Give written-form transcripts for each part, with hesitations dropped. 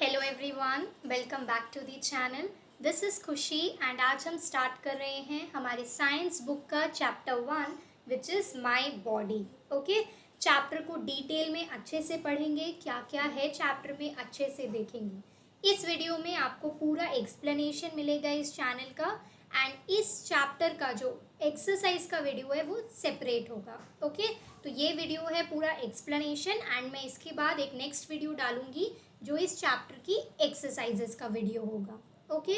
Hello everyone, welcome back to the channel. This is Khushi and आज हम start कर रहे हैं हमारे साइंस बुक का chapter 1 which is my body. Okay, chapter को डिटेल में अच्छे से पढ़ेंगे, क्या क्या है चैप्टर में अच्छे से देखेंगे। इस वीडियो में आपको पूरा एक्सप्लेनेशन मिलेगा इस चैनल का एंड इस चैप्टर का जो एक्सरसाइज का वीडियो है वो सेपरेट होगा। ओके, तो ये वीडियो है पूरा एक्सप्लेनेशन एंड मैं इसके बाद एक नेक्स्ट वीडियो डालूंगी जो इस चैप्टर की एक्सरसाइजेस का वीडियो होगा। ओके,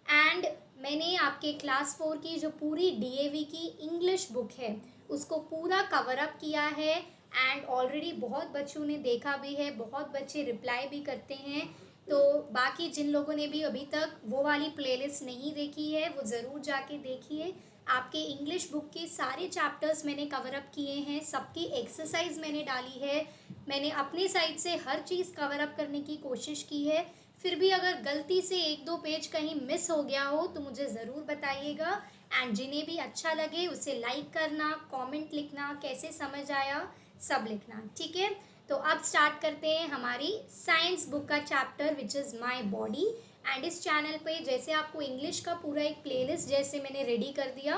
एंड मैंने आपके क्लास 4 की जो पूरी डीएवी की इंग्लिश बुक है उसको पूरा कवर अप किया है एंड ऑलरेडी बहुत बच्चों ने देखा भी है, बहुत बच्चे रिप्लाई भी करते हैं। तो बाकी जिन लोगों ने भी अभी तक वो वाली प्लेलिस्ट नहीं देखी है वो ज़रूर जाके देखिए। आपके इंग्लिश बुक के सारे चैप्टर्स मैंने कवर अप किए हैं, सबकी एक्सरसाइज मैंने डाली है, मैंने अपनी साइड से हर चीज़ कवर अप करने की कोशिश की है। फिर भी अगर गलती से एक दो पेज कहीं मिस हो गया हो तो मुझे ज़रूर बताइएगा एंड जिन्हें भी अच्छा लगे उसे लाइक करना, कमेंट लिखना, कैसे समझ आया सब लिखना, ठीक है। तो अब स्टार्ट करते हैं हमारी साइंस बुक का chapter which is my body. And इस चैनल पे जैसे आपको इंग्लिश का पूरा एक प्लेलिस्ट जैसे मैंने रेडी कर दिया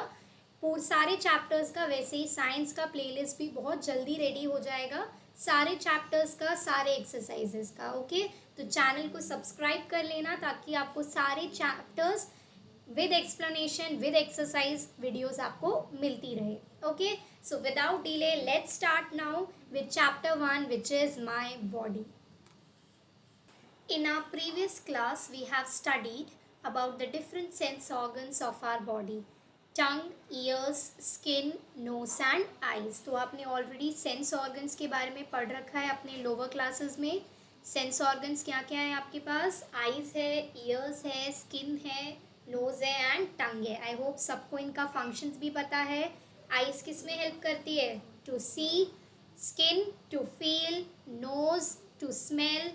पूरे सारे चैप्टर्स का, वैसे ही साइंस का प्लेलिस्ट भी बहुत जल्दी रेडी हो जाएगा, सारे चैप्टर्स का, सारे एक्सरसाइजेस का। ओके, तो चैनल को सब्सक्राइब कर लेना ताकि आपको सारे chapters with explanation with exercise videos आपको मिलती रहे। Okay, so without delay let's start now with chapter 1 which is my body. In our previous class, we have studied about the different sense organs of our body: tongue, ears, skin, nose and eyes. तो आपने already sense organs के बारे में पढ़ रखा है अपने lower classes में। सेंस ऑर्गन्स क्या क्या है आपके पास? आइज़ है, ईयर्स है, स्किन है, नोज़ है एंड टंग है। आई होप सबको इनका फंक्शंस भी पता है। आइज़ किस में हेल्प करती है? To see, skin to feel, nose to smell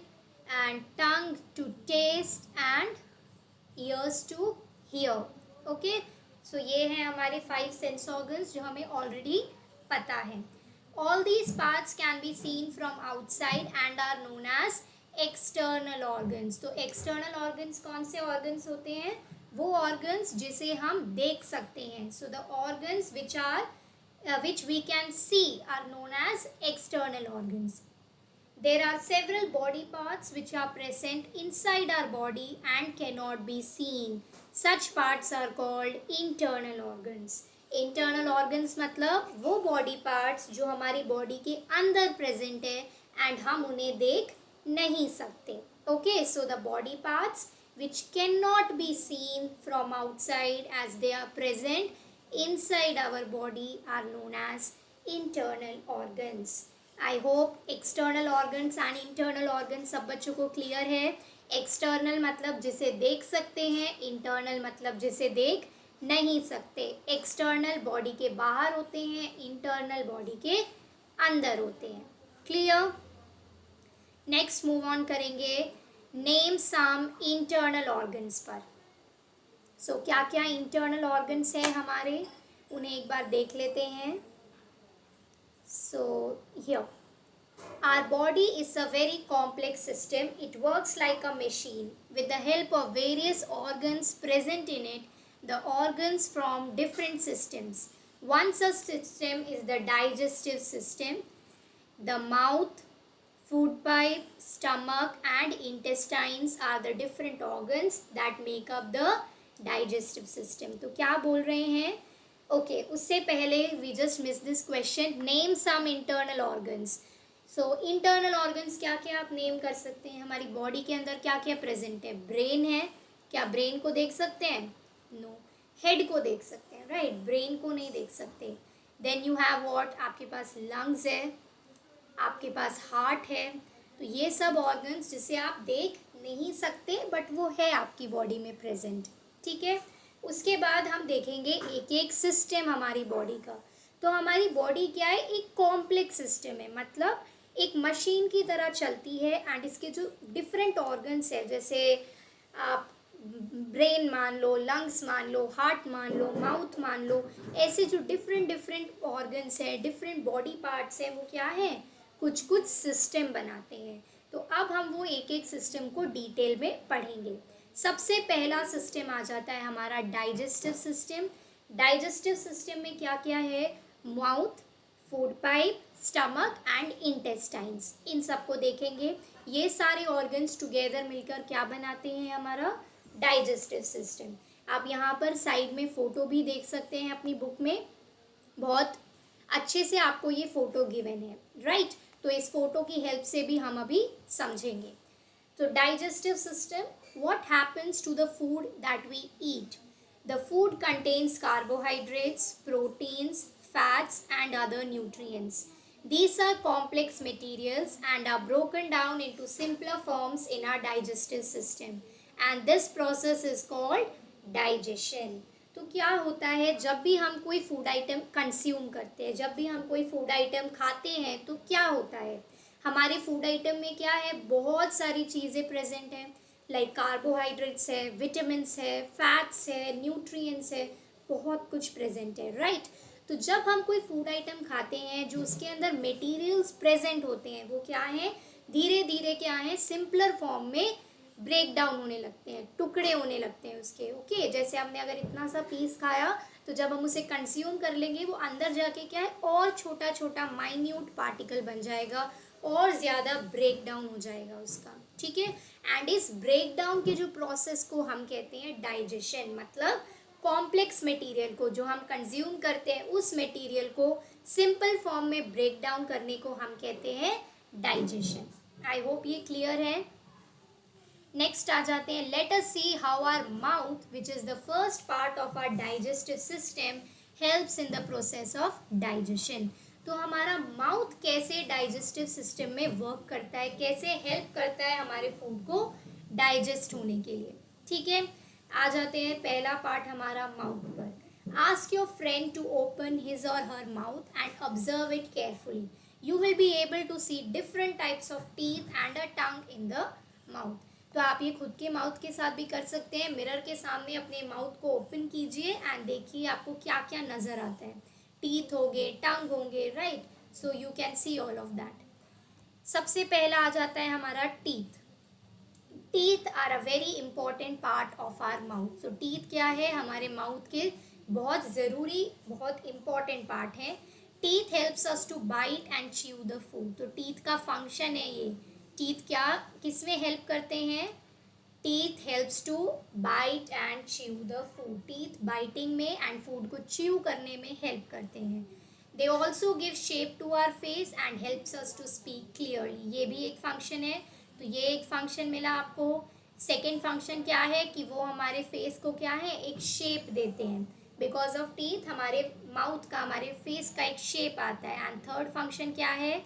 and tongue to taste and ears to hear. Okay, so ये है हमारे 5 sense organs जो हमें already पता है। All these parts can be seen from outside and are known as external organs. तो external organs कौन से organs होते हैं? वो organs जिसे हम देख सकते हैं। So the organs which we can see are known as external organs. There are several body parts which are present inside our body and cannot be seen. Such parts are called internal organs. Internal organs मतलब वो body parts जो हमारी body के अंदर present है and हम उन्हें देख नहीं सकते. Okay, so the body parts which cannot be seen from outside as they are present inside our body are known as internal organs. I hope external organs and internal organs सब बच्चों को clear है। External मतलब जिसे देख सकते हैं, internal मतलब जिसे देख नहीं सकते। एक्सटर्नल बॉडी के बाहर होते हैं, इंटरनल बॉडी के अंदर होते हैं। क्लियर? नेक्स्ट मूव ऑन करेंगे नेम सम इंटरनल ऑर्गन्स पर। सो क्या क्या इंटरनल ऑर्गन्स हैं हमारे, उन्हें एक बार देख लेते हैं। So here, our body is a very complex system. It works like a machine. With the help of various organs present in it, the organs from different systems. One such system is the digestive system. The mouth, food pipe, stomach and intestines are the different organs that make up the digestive system. तो क्या बोल रहे हैं? Okay, उससे पहले we just miss this question, name some internal organs. So internal organs क्या क्या आप नेम कर सकते हैं? हमारी बॉडी के अंदर क्या क्या प्रेजेंट है? ब्रेन है, क्या ब्रेन को देख सकते हैं? नो। हेड को देख सकते हैं, राइट, ब्रेन को नहीं देख सकते। देन यू हैव व्हाट, आपके पास लंग्स है, आपके पास हार्ट है। तो ये सब ऑर्गन्स जिसे आप देख नहीं सकते बट वो है आपकी बॉडी में प्रेजेंट, ठीक है। उसके बाद हम देखेंगे एक एक सिस्टम हमारी बॉडी का। तो हमारी बॉडी क्या है? एक कॉम्प्लेक्स सिस्टम है, मतलब एक मशीन की तरह चलती है एंड इसके जो डिफरेंट ऑर्गन्स है, जैसे आप ब्रेन मान लो, लंग्स मान लो, हार्ट मान लो, माउथ मान लो, ऐसे जो डिफरेंट ऑर्गन्स है, डिफरेंट बॉडी पार्ट्स हैं, वो क्या है? कुछ कुछ सिस्टम बनाते हैं। तो अब हम वो एक एक सिस्टम को डिटेल में पढ़ेंगे। सबसे पहला सिस्टम आ जाता है हमारा डाइजेस्टिव सिस्टम। डाइजेस्टिव सिस्टम में क्या क्या है? Mouth, food pipe, stomach and intestines, इन सबको देखेंगे। ये सारे ऑर्गन्स टुगेदर मिलकर क्या बनाते हैं? हमारा डाइजेस्टिव सिस्टम। आप यहाँ पर साइड में फ़ोटो भी देख सकते हैं अपनी बुक में, बहुत अच्छे से आपको ये फ़ोटो गिवन है, राइट? तो इस फोटो की हेल्प से भी हम अभी समझेंगे। तो digestive system, what happens to the food that we eat? The food contains carbohydrates, proteins, fats and other nutrients. These are complex materials and are broken down into simpler forms in our digestive system, and this process is called digestion. तो क्या होता है, जब भी हम कोई food item consume करते हैं, जब भी हम कोई फूड आइटम खाते हैं, तो क्या होता है हमारे फूड आइटम में? क्या है? बहुत सारी चीज़ें प्रेजेंट हैं, लाइक कार्बोहाइड्रेट्स है, विटामिन्स है, फैट्स है, न्यूट्रिएंट्स है, बहुत कुछ प्रेजेंट है, राइट? तो जब हम कोई फूड आइटम खाते हैं, जो उसके अंदर मटेरियल्स प्रेजेंट होते हैं, वो क्या है? धीरे धीरे क्या है? सिंपलर फॉर्म में ब्रेक डाउन होने लगते हैं, टुकड़े होने लगते हैं उसके। ओके, जैसे हमने अगर इतना सा पीस खाया, तो जब हम उसे कंज्यूम कर लेंगे, वो अंदर जाके क्या है? और छोटा छोटा माइन्यूट पार्टिकल बन जाएगा और ज़्यादा ब्रेक डाउन हो जाएगा उसका, ठीक है? एंड इस ब्रेक डाउन के जो प्रोसेस को हम कहते हैं डाइजेशन। मतलब कॉम्प्लेक्स मटेरियल को जो हम कंज्यूम करते हैं, उस मटेरियल को सिंपल फॉर्म में ब्रेक डाउन करने को हम कहते हैं डाइजेशन। आई होप ये क्लियर है। नेक्स्ट आ जाते हैं, let us see how our mouth, which is the first part of our digestive system, helps in the process of digestion. तो हमारा माउथ कैसे डाइजेस्टिव सिस्टम में वर्क करता है, कैसे हेल्प करता है हमारे फूड को डाइजेस्ट होने के लिए, ठीक है? आ जाते हैं पहला पार्ट हमारा माउथ पर। Ask your friend to open his और her mouth and observe it carefully. You will be able to see different types of teeth and a tongue in the mouth. तो आप ये खुद के माउथ के साथ भी कर सकते हैं। मिरर के सामने अपने माउथ को ओपन कीजिए एंड देखिए आपको क्या क्या नज़र आता है। टीथ होंगे, टंग होंगे, right? So you can see all of that. सबसे पहला आ जाता है हमारा teeth. Teeth are a very important part of our mouth. So teeth क्या है? हमारे माउथ के बहुत ज़रूरी, बहुत इंपॉर्टेंट पार्ट है। Teeth helps us to bite and chew the food. तो टीथ का फंक्शन है ये। टीथ क्या किस में हेल्प करते हैं? Teeth helps to bite and chew the food. Teeth biting में एंड फूड को च्यू करने में हेल्प करते हैं। They also give shape to our face and helps us to speak clearly. ये भी एक फंक्शन है। तो ये एक फंक्शन मिला आपको। सेकेंड फंक्शन क्या है कि वो हमारे फेस को क्या है? एक शेप देते हैं। बिकॉज ऑफ टीथ हमारे माउथ का, हमारे फेस का एक शेप आता है। एंड थर्ड फंक्शन क्या है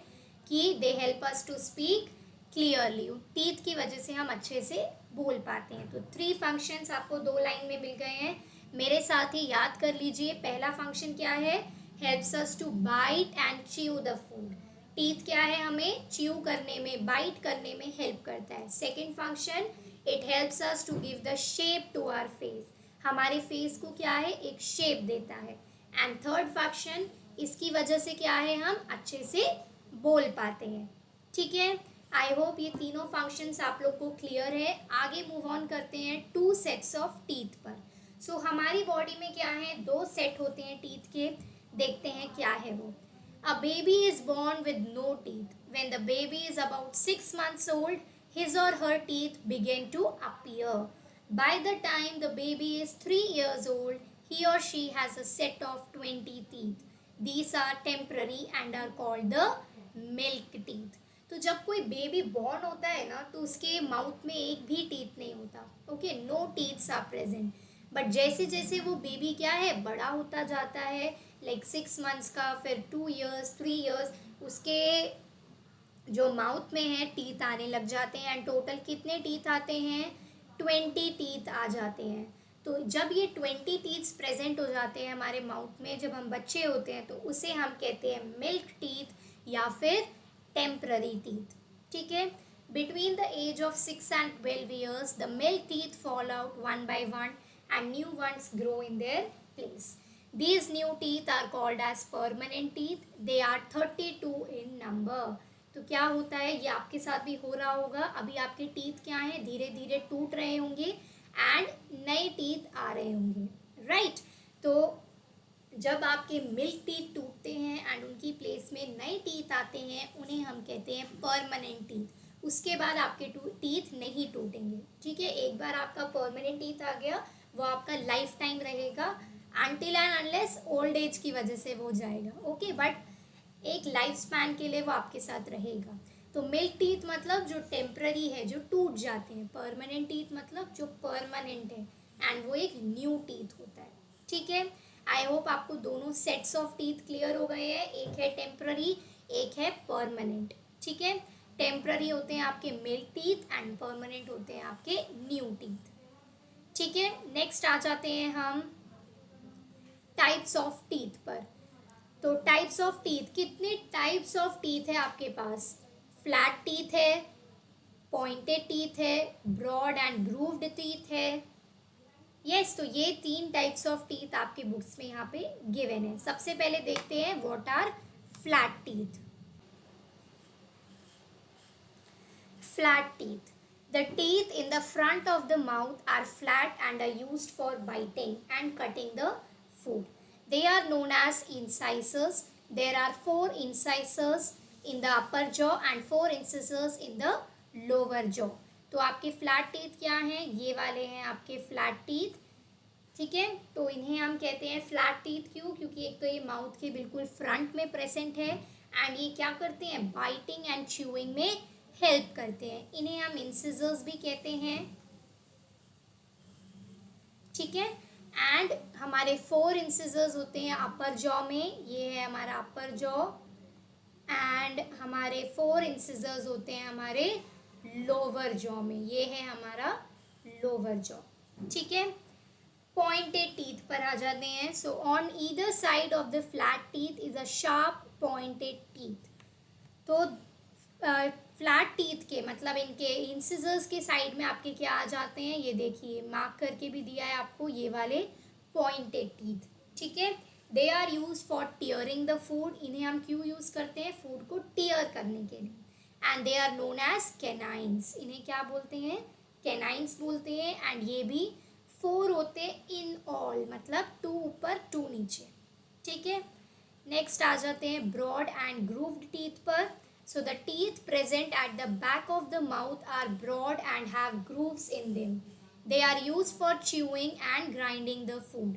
कि they help us to speak clearly. Teeth की वजह से हम अच्छे से बोल पाते हैं। तो 3 फंक्शंस आपको 2 लाइन में मिल गए हैं। मेरे साथ ही याद कर लीजिए। पहला फंक्शन क्या है? Helps us to bite and chew the food. Teeth क्या है? हमें च्यू करने में, बाइट करने में हेल्प करता है। Second function, it helps us to give the shape to our face. हमारे फेस को क्या है? एक शेप देता है। एंड थर्ड फंक्शन, इसकी वजह से क्या है? हम अच्छे से बोल पाते हैं, ठीक है? आई होप ये तीनों फंक्शंस आप लोग को क्लियर है। आगे मूव ऑन करते हैं 2 सेट्स ऑफ टीथ पर। सो हमारी बॉडी में क्या है? 2 सेट होते हैं टीथ के। देखते हैं क्या है वो। A baby is born with no teeth. When the baby is about 6 months old, his or her teeth begin to appear. By the time the baby is 3 years old, he or she has a set of 20 teeth. These are temporary and are called the milk teeth. तो जब कोई baby born होता है ना, तो उसके mouth में एक भी टीथ नहीं होता। Okay, no teeths are present. But जैसे जैसे वो बेबी क्या है? बड़ा होता जाता है, लाइक 6 मंथ्स का, फिर 2 ईयर्स, 3 ईयर्स, उसके जो माउथ में है टीथ आने लग जाते हैं। एंड टोटल कितने टीथ आते हैं? 20 टीथ आ जाते हैं। तो जब ये 20 टीथ्स प्रेजेंट हो जाते हैं हमारे माउथ में, जब हम बच्चे होते हैं, तो उसे हम कहते हैं मिल्क टीथ या फिर टेम्पररी टीथ, ठीक है? Between the age of 6 and 12 years, the milk teeth fall out one by one and new ones grow in their place. These new teeth are called as permanent teeth. They are 32 in number. तो क्या होता है, ये आपके साथ भी हो रहा होगा। अभी आपके टीथ क्या हैं, धीरे धीरे टूट रहे होंगे एंड नए टीथ आ रहे होंगे, राइट। तो जब आपके मिल्क टीथ टूटते हैं एंड उनकी प्लेस में नए टीथ आते हैं, उन्हें हम कहते हैं परमानेंट टीथ। उसके बाद आपके टीथ नहीं टूटेंगे, ठीक है। एक बार आपका परमानेंट टीथ आ गया, वो आपका लाइफ टाइम रहेगा, until and unless old age की वजह से वो जाएगा, ओके। बट एक लाइफ स्पैन के लिए वो आपके साथ रहेगा। तो मिल्क टीथ मतलब जो टेम्पररी है, जो टूट जाते हैं। परमानेंट टीथ मतलब जो परमानेंट है एंड वो एक न्यू टीथ होता है, ठीक है। आई होप आपको दोनों सेट्स ऑफ टीथ क्लियर हो गए हैं। एक है टेम्पररी, एक है परमानेंट, ठीक है। टेम्पररी होते हैं आपके मिल्क टीथ एंड परमानेंट होते हैं आपके न्यू टीथ, ठीक है। नेक्स्ट आ जाते हैं हम टाइप्स ऑफ टीथ पर। तो टाइप्स ऑफ टीथ, कितने टाइप्स ऑफ टीथ है आपके पास? फ्लैट टीथ है, पॉइंटेड टीथ है, ब्रॉड एंड ग्रूव्ड टीथ है। यस, तो ये 3 टाइप्स ऑफ टीथ आपके बुक्स में यहाँ पे गिवन है। सबसे पहले देखते हैं what are flat teeth. Flat teeth, the teeth in the front of the mouth are flat and are used for biting and cutting the food. They are known as incisors. There are 4 incisors in the upper jaw and 4 incisors in the lower jaw. तो आपके flat teeth क्या हैं? ये वाले हैं आपके flat teeth, ठीक है। तो इन्हें हम कहते हैं फ्लैट टीथ, क्यों? क्योंकि एक तो ये माउथ के बिल्कुल फ्रंट में प्रेजेंट है एंड ये क्या करते हैं, बाइटिंग एंड च्यूइंग में हेल्प करते हैं। इन्हें हम इंसिजर्स भी कहते हैं, ठीक है। एंड हमारे 4 इंसिजर्स होते हैं अपर जॉ में, ये है हमारा अपर जॉ, एंड हमारे 4 इंसिजर्स होते हैं हमारे लोअर जॉ में, ये है हमारा लोअर जॉ, ठीक है। पॉइंटेड टीथ पर आ जाते हैं। So on either side of the flat teeth is a sharp pointed teeth. तो फ्लैट टीथ के मतलब इनके इंसिजर्स के साइड में आपके क्या आ जाते हैं, ये देखिए मार्क करके भी दिया है आपको, ये वाले पॉइंटेड टीथ, ठीक है। They are use for tearing the food. इन्हें हम क्यों यूज करते हैं? फूड को टीयर करने के लिए। And they are known as canines. इन्हें क्या बोलते हैं? कैनाइंस बोलते हैं। एंड ये भी 4 होते हैं इन ऑल, मतलब 2 ऊपर 2 नीचे, ठीक है। नेक्स्ट आ जाते हैं ब्रॉड एंड ग्रूव्ड टीथ पर। So the teeth present at the back of the mouth are broad and have grooves in them. They are used for chewing and grinding the food.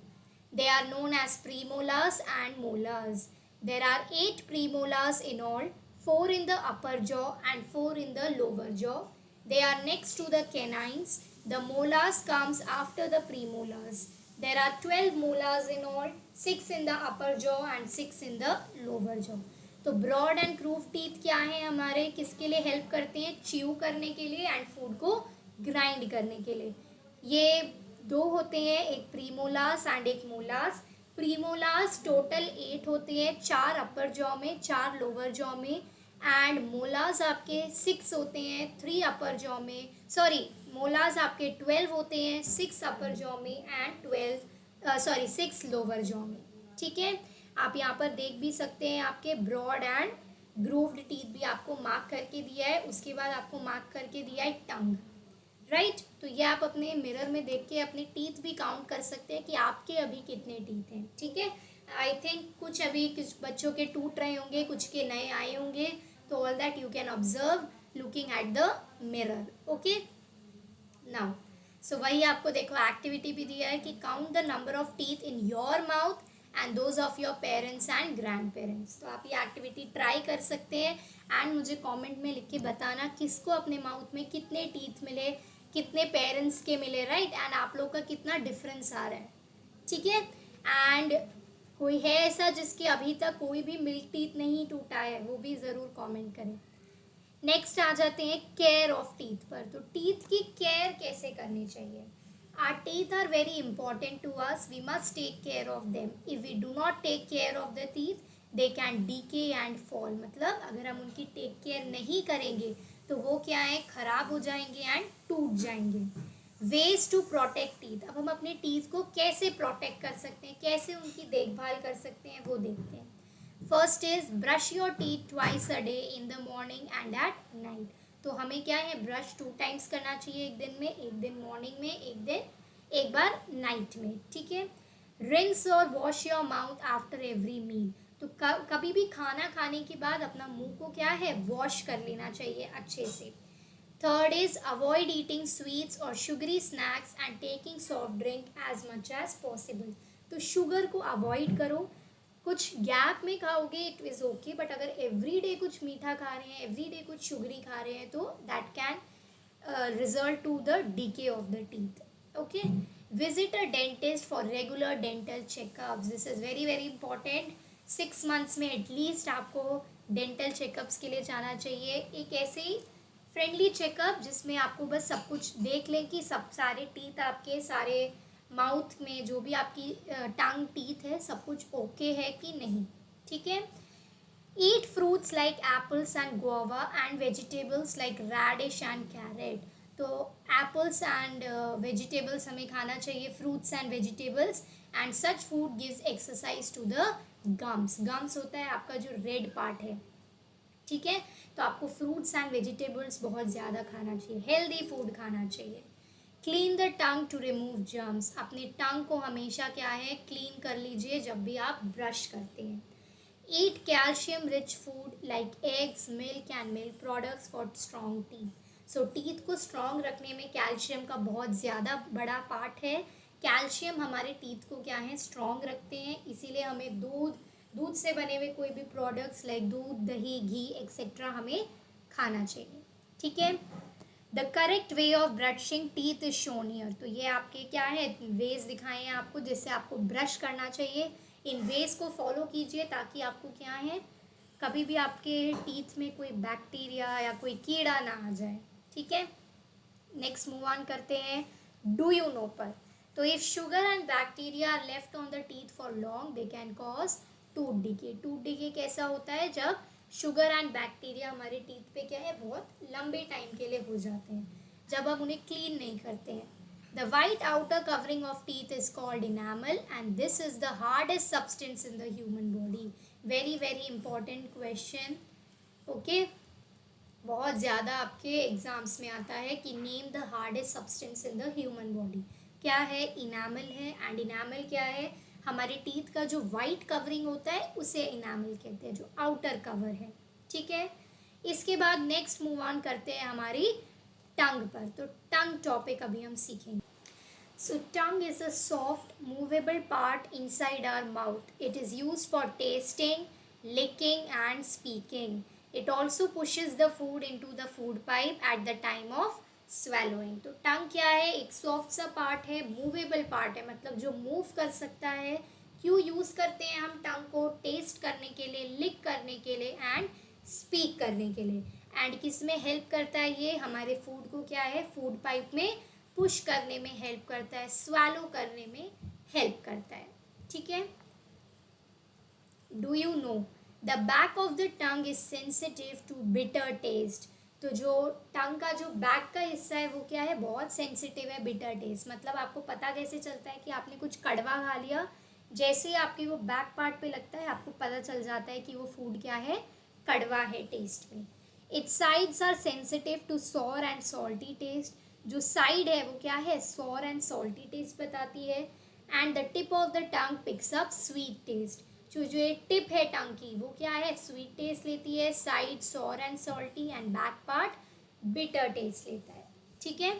They are known as premolars and molars. There are 8 premolars in all, 4 in the upper jaw and 4 in the lower jaw. They are next to the canines. The molars comes after the premolars. There are 12 molars in all, 6 in the upper jaw and 6 in the lower jaw. तो broad and groove teeth क्या है हमारे, किसके लिए help करते हैं? Chew करने के लिए एंड फूड को ग्राइंड करने के लिए। ये 2 होते हैं, एक प्रीमोलास एंड एक मोलास। प्रीमोलास टोटल 8 होते हैं, 4 अपर जॉ में, 4 लोअर जॉ में। एंड मोलास आपके 6 होते हैं, 3 अपर जॉ में, सॉरी मोलास आपके 12 होते हैं, 6 अपर जॉ में एंड 6 लोअर जॉ में, ठीक है। आप यहाँ पर देख भी सकते हैं आपके ब्रॉड एंड ग्रूव्ड टीथ भी आपको मार्क करके दिया है। उसके बाद आपको मार्क करके दिया है टंग, राइट। तो ये आप अपने मिरर में देख के अपने टीथ भी काउंट कर सकते हैं कि आपके अभी कितने टीथ हैं, ठीक है। आई थिंक कुछ अभी कुछ बच्चों के टूट रहे होंगे, कुछ के नए आए होंगे। तो all that you can observe looking at the mirror, okay. Now so वही आपको देखो एक्टिविटी भी दिया है कि count the number of teeth in your mouth and those of your parents and grand parents. तो आप ये एक्टिविटी ट्राई कर सकते हैं एंड मुझे कमेंट में लिख के बताना किसको अपने माउथ में कितने टीथ मिले, कितने पेरेंट्स के मिले, राइट। एंड आप लोग का कितना डिफरेंस आ रहा है, ठीक है। एंड कोई है ऐसा जिसके अभी तक कोई भी मिल्क टीथ नहीं टूटा है, वो भी ज़रूर कॉमेंट करें। नेक्स्ट आ जाते हैं केयर ऑफ टीथ पर। तो टीथ की केयर कैसे करनी चाहिए? Our teeth are very important to us. We must take care of them. If we do not take care of the teeth, they can decay and fall. मतलब अगर हम उनकी टेक केयर नहीं करेंगे तो वो क्या है, खराब हो जाएंगे एंड टूट जाएंगे। Ways to protect teeth. अब हम अपने टीथ को कैसे प्रोटेक्ट कर सकते हैं, कैसे उनकी देखभाल कर सकते हैं, वो देखते हैं। First is brush your teeth twice a day in the morning and at night. तो हमें क्या है, ब्रश 2 टाइम्स करना चाहिए एक दिन में, एक दिन मॉर्निंग में, एक बार नाइट में, ठीक है। रिंस और wash your mouth after every meal. तो कभी भी खाना खाने के बाद अपना मुंह को क्या है, वॉश कर लेना चाहिए अच्छे से। Third is avoid eating sweets और sugary snacks and taking soft drink as much as possible. तो शुगर को अवॉइड करो, कुछ गैप में खाओगे इट इज़ ओके, बट अगर एवरी डे कुछ मीठा खा रहे हैं, एवरी डे कुछ शुगरी खा रहे हैं, तो that can result to the decay of the teeth. Okay, visit a dentist for regular dental checkups. This is very very important. 6 months में एटलीस्ट आपको डेंटल चेकअप्स के लिए जाना चाहिए। एक ऐसे ही फ्रेंडली चेकअप जिसमें आपको बस सब कुछ देख लें कि सब सारे टीथ आपके, सारे माउथ में जो भी आपकी टंग टीथ है, सब कुछ ओके है कि नहीं, ठीक है। Eat fruits like apples and guava and vegetables like radish and carrot. तो apples and vegetables हमें खाना चाहिए, fruits and vegetables, and such food gives exercise to the gums. Gums होता है आपका जो red part है, ठीक है। तो आपको fruits and vegetables बहुत ज़्यादा खाना चाहिए, healthy food खाना चाहिए। Clean the tongue to remove germs. अपने टंग को हमेशा क्या है, क्लीन कर लीजिए जब भी आप ब्रश करते हैं। Eat calcium rich food like eggs, milk and milk products for strong teeth. So teeth को strong रखने में कैल्शियम का बहुत ज़्यादा बड़ा पार्ट है। कैल्शियम हमारे टीथ को क्या है, स्ट्रॉन्ग रखते हैं, इसीलिए हमें दूध से बने हुए कोई भी प्रोडक्ट्स लाइक दूध, दही, घी एक्सेट्रा हमें खाना चाहिए, ठीक है। The correct way of brushing teeth is shown here. तो ये आपके क्या है, वेज दिखाए हैं आपको जिससे आपको ब्रश करना चाहिए। इन वेज को फॉलो कीजिए ताकि आपको क्या है, कभी भी आपके टीथ में कोई बैक्टीरिया या कोई कीड़ा ना आ जाए, ठीक है। नेक्स्ट मूव ऑन करते हैं डू यू नो पर। तो if sugar and bacteria are left on the teeth for long they can cause tooth decay. Tooth decay कैसा होता है, जब शुगर एंड बैक्टीरिया हमारे टीथ पे क्या है, बहुत लंबे टाइम के लिए हो जाते हैं, जब हम उन्हें क्लीन नहीं करते हैं। The white outer covering of teeth is called enamel and this is the hardest substance in the human body. Very very important question. Okay, बहुत ज़्यादा आपके एग्जाम्स में आता है कि name the hardest substance in the human body. क्या है, enamel है। एंड इनामल क्या है, हमारे टीथ का जो वाइट कवरिंग होता है उसे इनामल कहते हैं, जो आउटर कवर है, ठीक है। इसके बाद नेक्स्ट मूव ऑन करते हैं हमारी टंग पर। तो टंग टॉपिक अभी हम सीखेंगे। So tongue is a soft, movable part inside our mouth. It is used for tasting, licking and speaking. It also pushes the food into the food pipe at the time of swallowing. तो टंग क्या है, एक soft सा part है, movable part है, मतलब जो move कर सकता है। क्यों यूज़ करते हैं हम टंग को, टेस्ट करने के लिए, लिक करने के लिए एंड स्पीक करने के लिए। एंड किस में हेल्प करता है ये, हमारे फूड को क्या है, फूड पाइप में पुश करने में हेल्प करता है, स्वैलो करने में हेल्प करता है, ठीक है। Do you know the back of the tongue is sensitive to bitter taste. तो जो टंग का जो बैक का हिस्सा है वो क्या है, बहुत सेंसिटिव है बिटर टेस्ट। मतलब आपको पता कैसे चलता है कि आपने कुछ कड़वा खा लिया, जैसे ही आपके वो बैक पार्ट पे लगता है आपको पता चल जाता है कि वो फूड क्या है, कड़वा है टेस्ट में। Its sides are sensitive to sour and salty taste. जो साइड है वो क्या है, सॉर एंड सॉल्टी टेस्ट बताती है। And the tip of the tongue picks up sweet taste. जो ये टिप है टंग की वो क्या है, स्वीट टेस्ट लेती है, side sour and salty and back part bitter taste लेता है, ठीक है।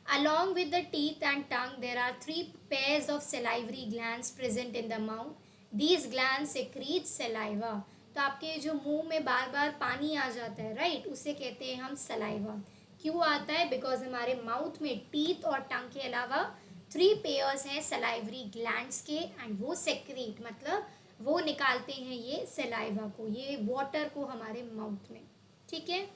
Along with the teeth and tongue, there are 3 pairs of salivary glands present in the mouth. These glands secrete saliva. तो आपके जो मुंह में बार बार पानी आ जाता है, राइट, उसे कहते हैं हम सलाइवा। क्यों आता है, बिकॉज हमारे माउथ में टीथ और टंग के अलावा 3 पेयर्स हैं सलाइवरी ग्लैंड्स के, एंड वो सेक्रीट मतलब वो निकालते हैं ये सलाइवा को, ये वाटर को हमारे माउथ में, ठीक है।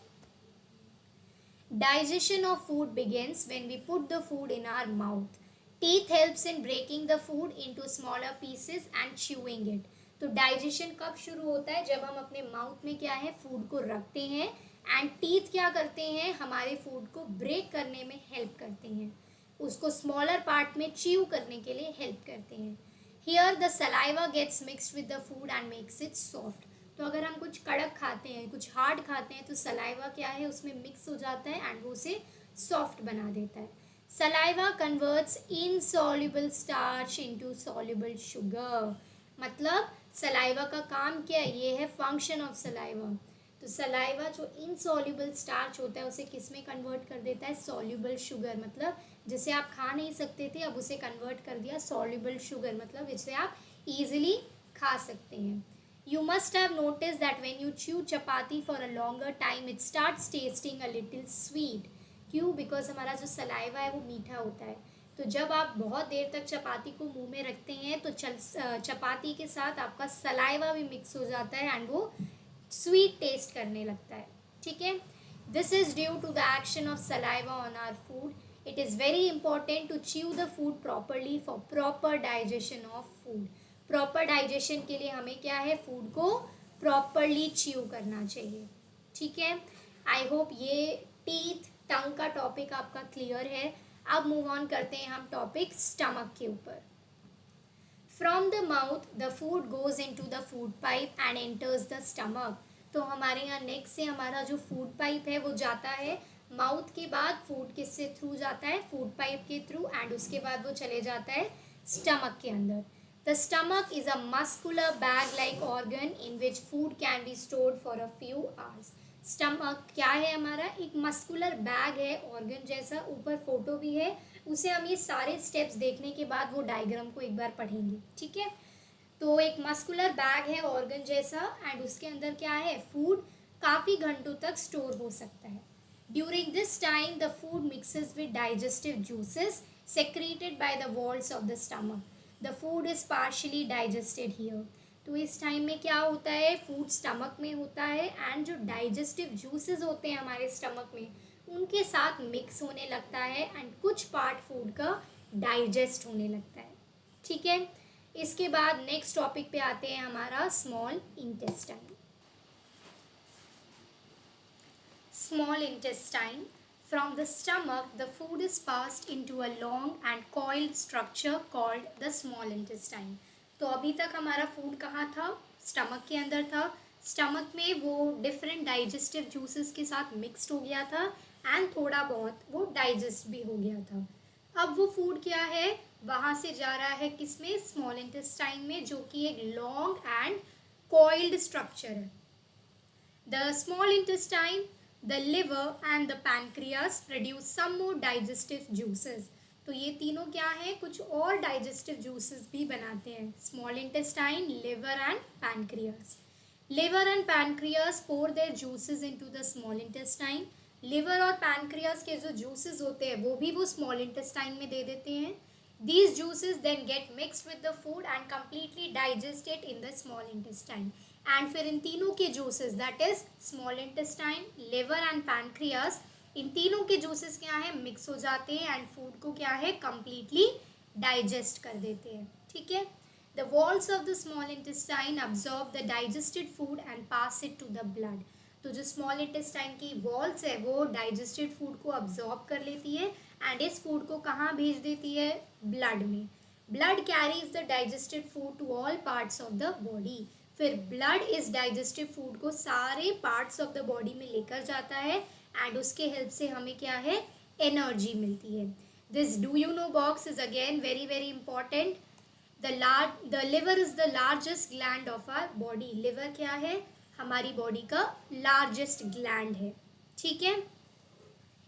Digestion of food begins when we put the food in our mouth. Teeth helps in breaking the food into smaller pieces and chewing it. तो डाइजेशन कब शुरू होता है, जब हम अपने माउथ में क्या है, फूड को रखते हैं, एंड टीथ क्या करते हैं, हमारे फूड को ब्रेक करने में हेल्प करते हैं, उसको स्मॉलर पार्ट में च्यू करने के लिए हेल्प करते हैं। Here the saliva gets mixed with the food and makes it soft. तो अगर हम कुछ कड़क खाते हैं, कुछ हार्ड खाते हैं, तो सलाइवा क्या है उसमें मिक्स हो जाता है एंड वो उसे सॉफ्ट बना देता है. Saliva converts insoluble starch into soluble sugar. मतलब सलाइवा का काम क्या है, ये है फंक्शन ऑफ सलाइवा. तो सलाइवा जो इनसॉल्युबल स्टार्च होता है उसे किस में कन्वर्ट कर देता है, सॉल्युबल शुगर. मतलब जिसे आप खा नहीं सकते थे अब उसे कन्वर्ट कर दिया सॉल्युबल शुगर, मतलब इसे आप इजीली खा सकते हैं. You must have noticed that when you chew chapati for a longer time, it starts tasting a little sweet. क्यों? बिकॉज हमारा जो सलाइवा है वो मीठा होता है. तो जब आप बहुत देर तक चपाती को मुंह में रखते हैं तो चपाती के साथ आपका सलाइवा भी मिक्स हो जाता है एंड वो स्वीट टेस्ट करने लगता है. ठीक है. This is due to the action of saliva on our food. It is very important to chew the food properly for proper digestion of food. Proper digestion के लिए हमें क्या है, फूड को प्रॉपरली च्यू करना चाहिए. ठीक है. आई होप ये टीथ टंग का टॉपिक आपका क्लियर है. अब मूव ऑन करते हैं हम टॉपिक स्टमक के ऊपर. From the mouth the food goes into the food pipe and enters the stomach. तो हमारे यहाँ नेक्स्ट से हमारा जो फूड पाइप है वो जाता है माउथ के बाद फूड किससे थ्रू जाता है, फूड पाइप के थ्रू, एंड उसके बाद वो चले जाता है स्टमक के अंदर. The stomach is a muscular bag-like organ in which food can be stored for a few hours. Stomach क्या है हमारा, एक मस्कुलर बैग है, ऑर्गन जैसा. ऊपर फोटो भी है, उसे हम ये सारे स्टेप्स देखने के बाद वो डायग्राम को एक बार पढ़ेंगे. ठीक है. तो एक मस्कुलर बैग है ऑर्गन जैसा एंड उसके अंदर क्या है, फूड काफ़ी घंटों तक स्टोर हो सकता है. During this time the food mixes with digestive juices secreted by the walls of the stomach. The food is partially digested here. तो इस टाइम में क्या होता है, फूड स्टमक में होता है एंड जो डाइजेस्टिव जूसेस होते हैं हमारे स्टमक में उनके साथ मिक्स होने लगता है एंड कुछ पार्ट फूड का डाइजेस्ट होने लगता है. ठीक है. इसके बाद नेक्स्ट टॉपिक पे आते हैं हमारा small intestine. Small intestine. From the stomach, the food is passed into a long and coiled structure called the small intestine. तो अभी तक हमारा फूड कहाँ था, स्टमक के अंदर था. स्टमक में वो डिफरेंट डाइजेस्टिव जूसेस के साथ मिक्सड हो गया था एंड थोड़ा बहुत वो डाइजेस्ट भी हो गया था. अब वो फूड क्या है, वहाँ से जा रहा है किसमें, स्मॉल इंटेस्टाइन में, जो कि एक लॉन्ग एंड कॉइल्ड स्ट्रक्चर है. The small intestine, the liver and the pancreas produce some more digestive juices. तो ये तीनों क्या है, कुछ और डाइजेस्टिव जूसेस भी बनाते हैं. Small intestine, liver and pancreas. Liver and pancreas pour their juices into the small intestine. Liver और पैनक्रियास के जो जूसेस होते हैं वो भी वो स्मॉल इंटेस्टाइन में दे देते हैं. These juices then get mixed with the food and completely digested in the small intestine. And फिर इन तीनों के juices, that is small intestine, liver and pancreas, इन तीनों के जूसेस क्या है, मिक्स हो जाते हैं एंड फूड को क्या है, कंप्लीटली डाइजेस्ट कर देते हैं. ठीक है. The walls of the small intestine absorb the digested food and pass it to the blood. तो जो स्मॉल इंटेस्टाइन की वॉल्स है वो डाइजेस्टेड फूड को अब्जॉर्ब कर लेती है एंड इस फूड को कहाँ भेज देती है, ब्लड में. Blood carries the digested food to all parts of the body. फिर ब्लड इस डाइजेस्टिव फूड को सारे पार्ट्स ऑफ द बॉडी में लेकर जाता है एंड उसके हेल्प से हमें क्या है, एनर्जी मिलती है. This do you know box is again very very important. The liver is the largest gland of our body. Liver क्या है, हमारी बॉडी का लार्जेस्ट ग्लैंड है. ठीक है.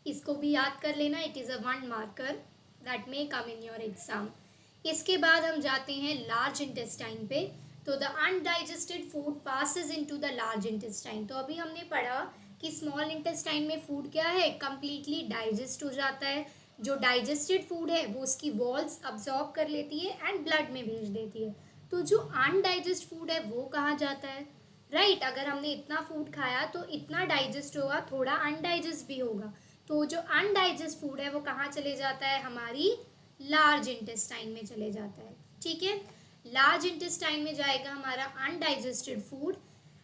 इसको भी याद कर लेना, it is a one marker that may come in your exam. इसके बाद हम जाते हैं लार्ज इंटेस्टाइन पे. तो the undigested food passes into the large intestine. तो अभी हमने पढ़ा कि स्मॉल इंटेस्टाइन में फूड क्या है, कंप्लीटली डाइजेस्ट हो जाता है. जो डाइजेस्टेड फूड है वो उसकी वॉल्स अब्जॉर्ब कर लेती है एंड ब्लड में भेज देती है. तो जो अनडाइजेस्ट फूड है वो कहाँ जाता है, राइट. अगर हमने इतना फूड खाया तो इतना डाइजेस्ट होगा, थोड़ा अनडाइजेस्ट भी होगा. तो जो अनडाइजेस्ट फूड है वो कहाँ चले जाता है, हमारी लार्ज इंटेस्टाइन में चले जाता है. ठीक है. लार्ज इंटेस्टाइन में जाएगा हमारा अनडाइजेस्टेड फूड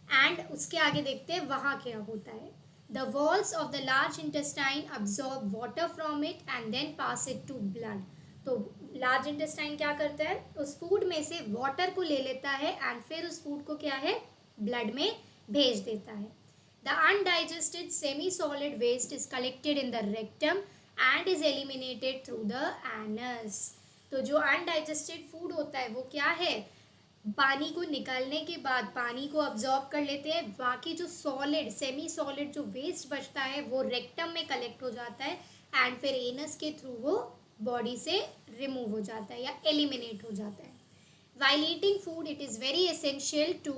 एंड उसके आगे देखते हैं वहाँ क्या होता है. The walls of the large intestine absorb water from it and then pass it to blood. तो लार्ज इंटेस्टाइन क्या करता है, उस फूड में से वाटर को ले लेता है एंड फिर उस फूड को क्या है, ब्लड में भेज देता है। The undigested semi solid waste is collected in the rectum and is eliminated through the anus. तो जो अनडाइजेस्टेड फूड होता है वो क्या है, पानी को निकालने के बाद पानी को अब्जॉर्ब कर लेते हैं, बाकी जो सॉलिड सेमी सॉलिड जो वेस्ट बचता है वो रेक्टम में कलेक्ट हो जाता है एंड फिर एनस के थ्रू वो बॉडी से रिमूव हो जाता है या एलिमिनेट हो जाता है। While eating food, it is very essential to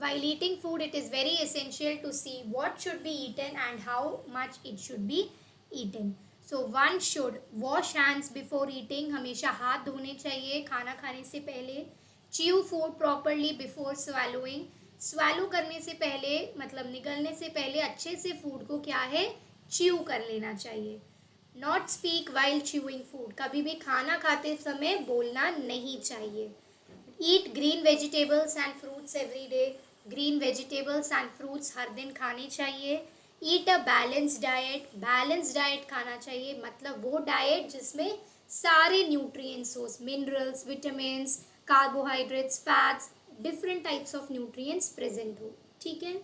while eating food, it is very essential to see what should be eaten and how much it should be eaten. So one should wash hands before eating. हमेशा हाथ धोने चाहिए खाना खाने से पहले. Chew food properly before swallowing. swallow करने से पहले मतलब निगलने से पहले अच्छे से फूड को क्या है च्यू कर लेना चाहिए. Not speak while chewing food. कभी भी खाना खाते समय बोलना नहीं चाहिए. Eat green vegetables and fruits every day. Green vegetables and fruits हर दिन खाने चाहिए. Eat a balance diet. Balance diet खाना चाहिए मतलब वो डाइट जिसमें सारे न्यूट्रिएंट्स हो, minerals, vitamins, carbohydrates, fats, different types of nutrients present हो. ठीक है.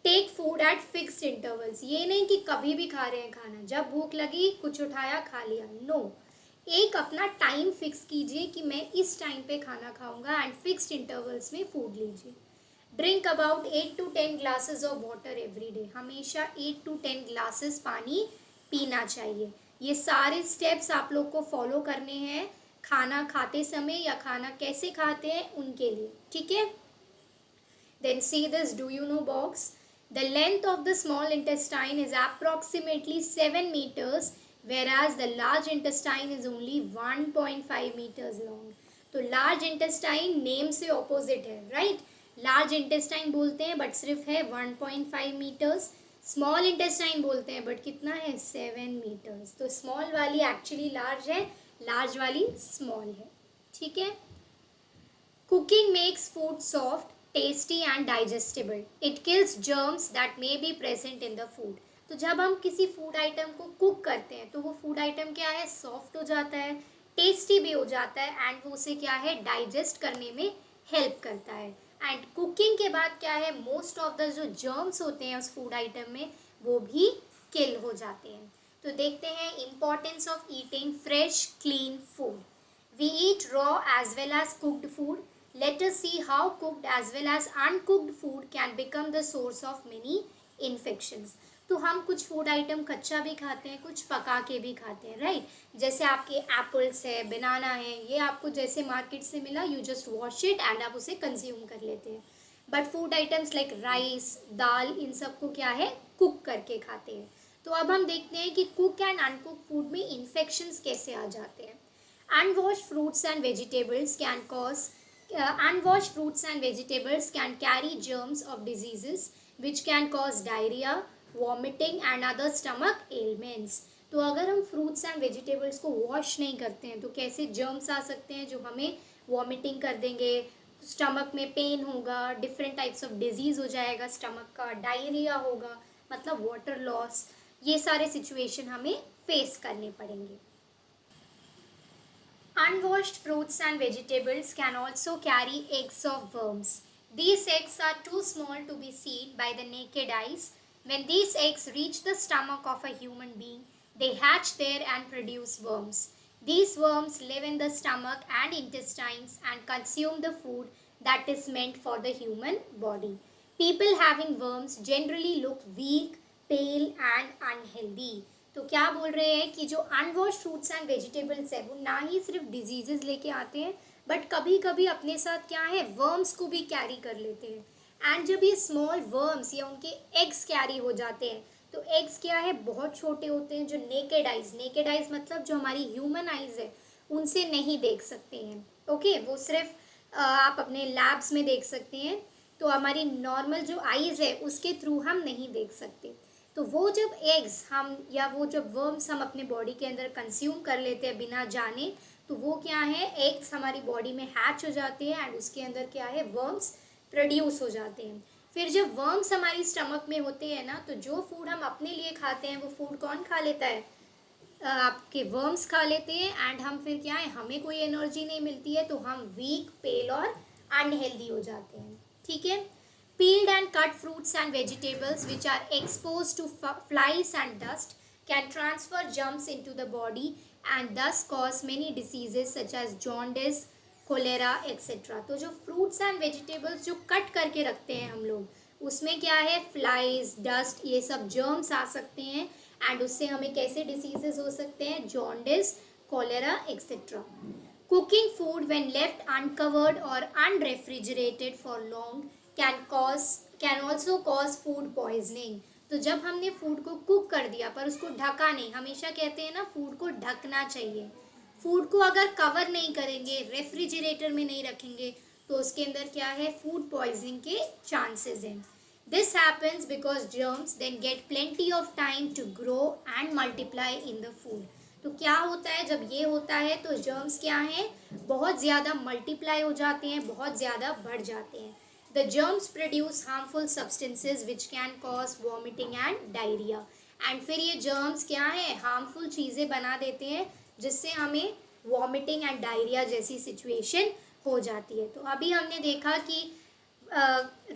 Take food at fixed intervals. ये नहीं कि कभी भी खा रहे हैं खाना, जब भूख लगी कुछ उठाया खा लिया. नो, एक अपना टाइम फिक्स कीजिए कि मैं इस टाइम पे खाना खाऊंगा एंड फिक्स्ड इंटरवल्स में फूड लीजिए. Drink about 8 to 10 glasses of water every day. हमेशा 8 to 10 ग्लासेस पानी पीना चाहिए. ये सारे स्टेप्स आप लोग को फॉलो करने हैं खाना खाते समय या खाना कैसे खाते हैं उनके लिए. ठीक है. Then see this do you know box. The length of the small intestine is approximately 7 meters, whereas the large intestine is only 1.5 meters long. तो large intestine name से opposite है, right? Large intestine बोलते हैं but सिर्फ है 1.5 meters. Small intestine बोलते हैं but कितना है 7 meters. तो small वाली actually large है, large वाली small है. ठीक है. Cooking makes food soft, tasty and digestible. It kills germs that may be present in the food. तो जब हम किसी फूड आइटम को कुक करते हैं तो वो फूड आइटम क्या है सॉफ्ट हो जाता है, टेस्टी भी हो जाता है एंड वो उसे क्या है डाइजेस्ट करने में हेल्प करता है. एंड कुकिंग के बाद क्या है मोस्ट ऑफ द जो जर्म्स होते हैं उस फूड आइटम में वो भी किल हो जाते हैं. तो देखते हैं importance of eating fresh clean food. We eat raw as well as cooked food. Let us see how cooked as well as uncooked food can become the source of many infections. तो हम कुछ food item कच्चा भी खाते हैं, कुछ पका के भी खाते हैं, राइट. जैसे आपके एप्पल्स है, बनाना है, ये आपको जैसे मार्केट से मिला you just wash it and आप उसे कंज्यूम कर लेते हैं. But food items like rice, dal, इन सबको क्या है कुक करके खाते हैं. तो अब हम देखते हैं कि कुक एंड अनकुक फूड में इन्फेक्शंस कैसे आ जाते हैं. Unwashed fruits and vegetables can cause unwashed fruits and vegetables can carry germs of diseases which can cause diarrhea, vomiting and other stomach ailments. तो अगर हम फ्रूट्स एंड वेजिटेबल्स को wash नहीं करते हैं तो कैसे जर्म्स आ सकते हैं जो हमें वॉमिटिंग कर देंगे, स्टमक में पेन होगा, डिफरेंट टाइप्स ऑफ डिजीज़ हो जाएगा स्टमक का, डायरिया होगा, मतलब वाटर लॉस. ये सारे सिचुएशन हमें फेस करने पड़ेंगे. Unwashed fruits and vegetables can also carry eggs of worms. These eggs are too small to be seen by the naked eyes. When these eggs reach the stomach of a human being, they hatch there and produce worms. These worms live in the stomach and intestines and consume the food that is meant for the human body. People having worms generally look weak, pale and unhealthy. तो क्या बोल रहे हैं कि जो अनवॉश fruits and vegetables है वो ना ही सिर्फ डिजीजेस लेके आते हैं बट कभी कभी अपने साथ क्या है वर्म्स को भी कैरी कर लेते हैं. एंड जब ये स्मॉल वर्म्स या उनके एग्स कैरी हो जाते हैं तो एग्स क्या है बहुत छोटे होते हैं जो नेकेड आइज मतलब जो हमारी ह्यूमन आइज है उनसे नहीं देख सकते हैं. ओके वो सिर्फ आप अपने लैब्स में देख सकते हैं. तो हमारी नॉर्मल जो आइज़ है उसके थ्रू हम नहीं देख सकते. तो वो जब एग्स हम या वो जब वर्म्स हम अपने बॉडी के अंदर कंज्यूम कर लेते हैं बिना जाने तो वो क्या है एग्स हमारी बॉडी में हैच हो जाते हैं एंड उसके अंदर क्या है वर्म्स प्रोड्यूस हो जाते हैं. फिर जब वर्म्स हमारी स्टमक में होते हैं ना तो जो फूड हम अपने लिए खाते हैं वो फूड कौन खा लेता है आपके वर्म्स खा लेते हैं एंड हम फिर क्या है हमें कोई एनर्जी नहीं मिलती है तो हम वीक, पेल और अनहेल्दी हो जाते हैं। ठीक है। Peeled and cut fruits and vegetables which are exposed to flies and dust can transfer germs into the body and thus cause many diseases such as jaundice, cholera, etc. तो जो fruits and vegetables जो cut करके रखते हैं हम लोग, उसमें क्या है, फ्लाइज, डस्ट, ये सब जर्म्स आ सकते हैं एंड उससे हमें कैसे डिसीजेस हो सकते हैं, jaundice, cholera etcetera. Cooking food when left uncovered or unrefrigerated for long can also cause food poisoning। तो जब हमने फूड को कुक कर दिया पर उसको ढका नहीं, हमेशा कहते हैं ना फूड को ढकना चाहिए, फूड को अगर कवर नहीं करेंगे, रेफ्रिजरेटर में नहीं रखेंगे तो उसके अंदर क्या है, फूड पॉइजनिंग के चांसेस हैं। This happens because germs then get plenty of time to grow and multiply in the food. तो क्या होता है, जब ये होता है तो जर्म्स क्या हैं, बहुत ज़्यादा मल्टीप्लाई हो जाते हैं, बहुत ज़्यादा बढ़ जाते हैं। The germs produce harmful substances which can cause vomiting and diarrhoea. And फिर ये जर्म्स क्या है, हार्मफुल चीज़ें बना देते हैं जिससे हमें वॉमिटिंग एंड डायरिया जैसी सिचुएशन हो जाती है। तो अभी हमने देखा कि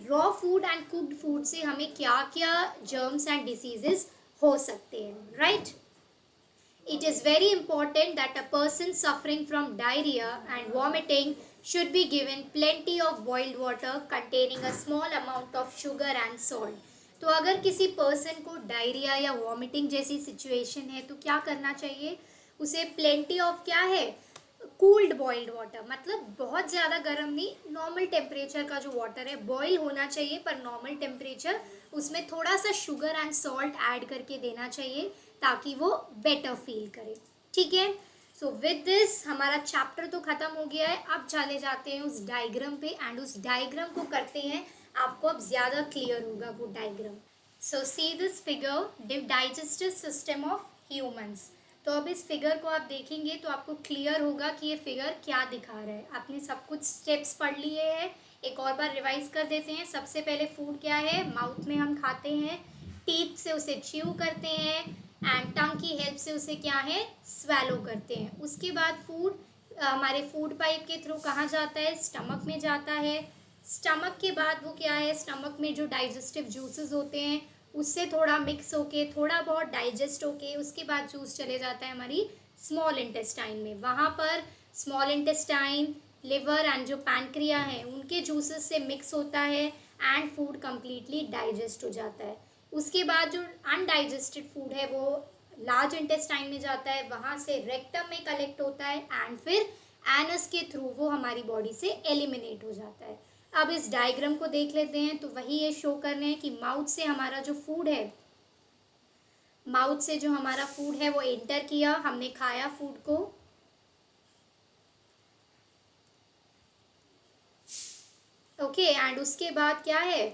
raw food and cooked food से हमें क्या क्या जर्म्स एंड डिसीजेस हो सकते हैं, right. It is very important that a person suffering from diarrhea and vomiting should be given plenty of boiled water containing a small amount of sugar and salt। तो अगर किसी person को diarrhoea या vomiting जैसी situation है तो क्या करना चाहिए, उसे प्लेंटी ऑफ क्या है, कूल्ड बॉइल्ड वाटर, मतलब बहुत ज़्यादा गर्म नहीं, नॉर्मल टेम्परेचर का जो वाटर है, बॉईल होना चाहिए पर नॉर्मल टेम्परेचर, उसमें थोड़ा सा शुगर एंड सॉल्ट ऐड करके देना चाहिए ताकि वो बेटर फील करे। ठीक है। सो विद दिस हमारा चैप्टर तो ख़त्म हो गया है। अब चले जाते हैं उस डायग्राम पे एंड उस डायग्राम को करते हैं, आपको अब ज़्यादा क्लियर होगा वो diagram. So see this figure, digestive system of humans. तो अब इस फिगर को आप देखेंगे तो आपको क्लियर होगा कि ये फिगर क्या दिखा रहा है। आपने सब कुछ स्टेप्स पढ़ लिए हैं, एक और बार रिवाइज कर देते हैं। सबसे पहले फूड क्या है, माउथ में हम खाते हैं, टीथ से उसे च्यू करते हैं एंड टंग की हेल्प से उसे क्या है, स्वैलो करते हैं। उसके बाद फूड हमारे फूड पाइप के थ्रू कहाँ जाता है, स्टमक में जाता है। स्टमक के बाद वो क्या है, स्टमक में जो डाइजेस्टिव जूसेस होते हैं उससे थोड़ा मिक्स होके, थोड़ा बहुत डाइजेस्ट होके, उसके बाद जूस चले जाता है हमारी स्मॉल इंटेस्टाइन में। वहाँ पर स्मॉल इंटेस्टाइन, लिवर एंड जो पैनक्रिया है उनके जूसेस से मिक्स होता है एंड फूड कम्प्लीटली डाइजेस्ट हो जाता है। उसके बाद जो अनडाइजेस्टेड फूड है वो लार्ज इंटेस्टाइन में जाता है, वहाँ से रेक्टम में कलेक्ट होता है एंड फिर एनस के थ्रू वो हमारी बॉडी से एलिमिनेट हो जाता है। अब इस डायग्राम को देख लेते हैं तो वही ये शो कर रहे हैं कि माउथ से हमारा जो फूड है, माउथ से जो हमारा फूड है वो एंटर किया, हमने खाया फूड को, ओके एंड उसके बाद क्या है,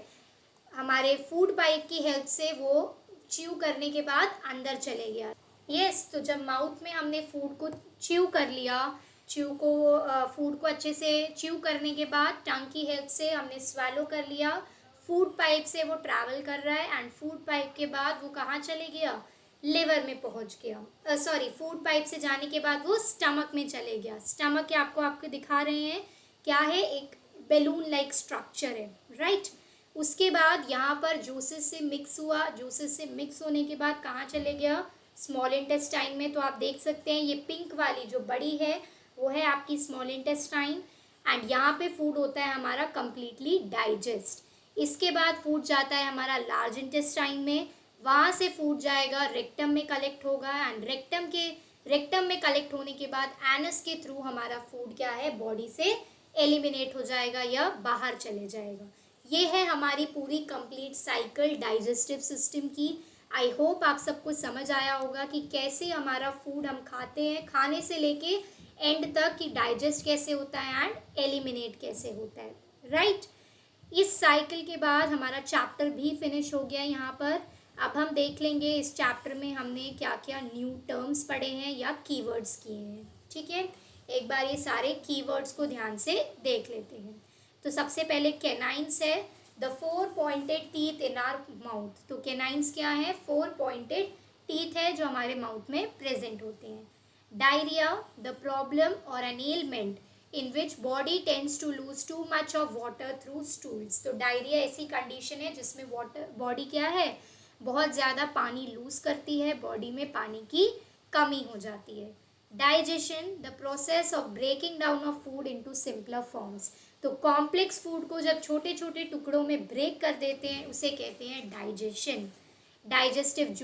हमारे फूड पाइप की हेल्प से वो च्यू करने के बाद अंदर चले गया। यस, तो जब माउथ में हमने फूड को च्यू कर लिया, फूड को अच्छे से च्यू करने के बाद टंग की हेल्प से हमने स्वैलो कर लिया, फूड पाइप से वो ट्रैवल कर रहा है एंड फूड पाइप के बाद वो कहाँ चले गया, लिवर में पहुँच गया। फूड पाइप से जाने के बाद वो स्टमक में चले गया। स्टमक के आपको दिखा रहे हैं क्या है, एक बैलून लाइक स्ट्रक्चर है, राइट। उसके बाद यहाँ पर जूसेस से मिक्स हुआ, जूसेस से मिक्स होने के बाद कहाँ चले गया, स्मॉल इंटेस्टाइन में। तो आप देख सकते हैं ये पिंक वाली जो बड़ी है वो है आपकी स्मॉल इंटेस्टाइन एंड यहाँ पे फूड होता है हमारा कम्प्लीटली डाइजेस्ट। इसके बाद फूड जाता है हमारा लार्ज इंटेस्टाइन में, वहाँ से फूड जाएगा रेक्टम में कलेक्ट होगा एंड रेक्टम में कलेक्ट होने के बाद एनस के थ्रू हमारा फूड क्या है, बॉडी से एलिमिनेट हो जाएगा या बाहर चले जाएगा। ये है हमारी पूरी कंप्लीट साइकिल डाइजेस्टिव सिस्टम की। आई होप आप सबको समझ आया होगा कि कैसे हमारा फूड हम खाते हैं, खाने से लेके एंड तक कि डाइजेस्ट कैसे होता है एंड एलिमिनेट कैसे होता है, राइट। इस साइकिल के बाद हमारा चैप्टर भी फिनिश हो गया यहाँ पर। अब हम देख लेंगे इस चैप्टर में हमने क्या क्या न्यू टर्म्स पढ़े हैं या कीवर्ड्स किए हैं। ठीक है, एक बार ये सारे कीवर्ड्स को ध्यान से देख लेते हैं। तो सबसे पहले कैनाइंस है, the 4 pointed teeth in our mouth. तो कैनाइंस क्या है, 4 पॉइंटेड टीथ है जो हमारे माउथ में प्रेजेंट होते हैं। डायरिया, द प्रॉब्लम और an element in which body tends to lose too much of water through stools. तो डायरिया ऐसी कंडीशन है जिसमें बॉडी क्या है, बहुत ज़्यादा पानी लूज करती है, बॉडी में पानी की कमी हो जाती है. Digestion, the process of breaking down of food into simpler forms. तो कॉम्प्लेक्स फूड को जब छोटे छोटे टुकड़ों में ब्रेक कर देते हैं उसे कहते हैं digestion. Digestive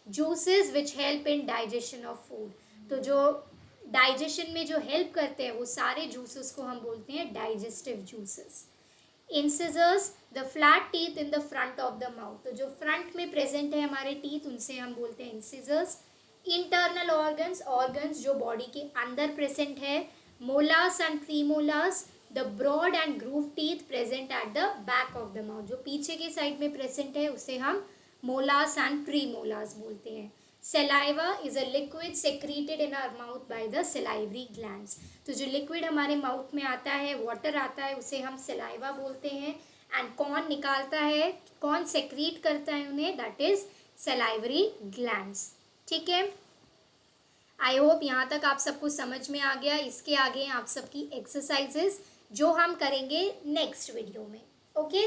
juices which help in digestion of food. तो जो डाइजेशन में जो हेल्प करते हैं वो सारे जूसेस को हम बोलते हैं digestive juices. Incisors, the flat teeth in the front of the mouth. तो जो फ्रंट में प्रेजेंट है हमारे टीथ उनसे हम बोलते हैं इंसिजर्स. इंटरनल ऑर्गन्स जो बॉडी के अंदर प्रेजेंट है. Molars and premolars, the broad and groove teeth present at the back of the mouth. जो पीछे के साइड में प्रेजेंट है उसे हम मोलास एंड प्रीमोलास बोलते हैं. Saliva is a liquid secreted in our mouth by the salivary glands. तो जो लिक्विड हमारे माउथ में आता है, वाटर आता है, उसे हम सलाइवा बोलते हैं. एंड कौन निकालता है, कौन सेक्रीट करता है उन्हें, दैट इज सलाइवरी ग्लैंड्स. ठीक है, आई होप यहाँ तक आप सबको समझ में आ गया. इसके आगे आप सबकी एक्सरसाइजेस जो हम करेंगे नेक्स्ट वीडियो में. ओके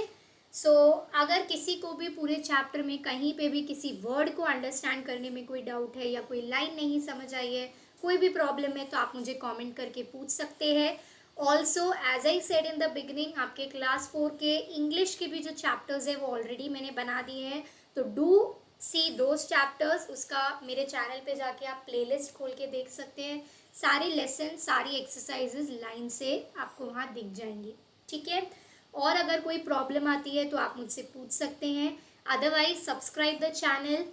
सो अगर किसी को भी पूरे चैप्टर में कहीं पे भी किसी वर्ड को अंडरस्टैंड करने में कोई डाउट है या कोई लाइन नहीं समझ आई है, कोई भी प्रॉब्लम है, तो आप मुझे कमेंट करके पूछ सकते हैं. Also as I said in the beginning, आपके क्लास 4 के इंग्लिश के भी जो चैप्टर्स है वो ऑलरेडी मैंने बना दिए हैं. तो डू सी दोज चैप्टर्स. उसका मेरे चैनल पे जाके आप प्लेलिस्ट खोल के देख सकते हैं. सारे लेसन, सारी एक्सरसाइजेज लाइन से आपको वहाँ दिख जाएंगी. ठीक है, और अगर कोई प्रॉब्लम आती है तो आप मुझसे पूछ सकते हैं. Otherwise subscribe the channel,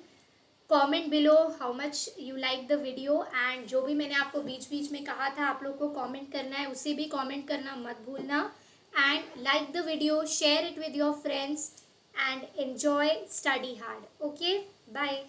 comment below how much you like the video. And जो भी मैंने आपको बीच बीच में कहा था आप लोग को कमेंट करना है, उसे भी कमेंट करना मत भूलना. And like the video, share it with your friends and enjoy, study hard. Okay, bye.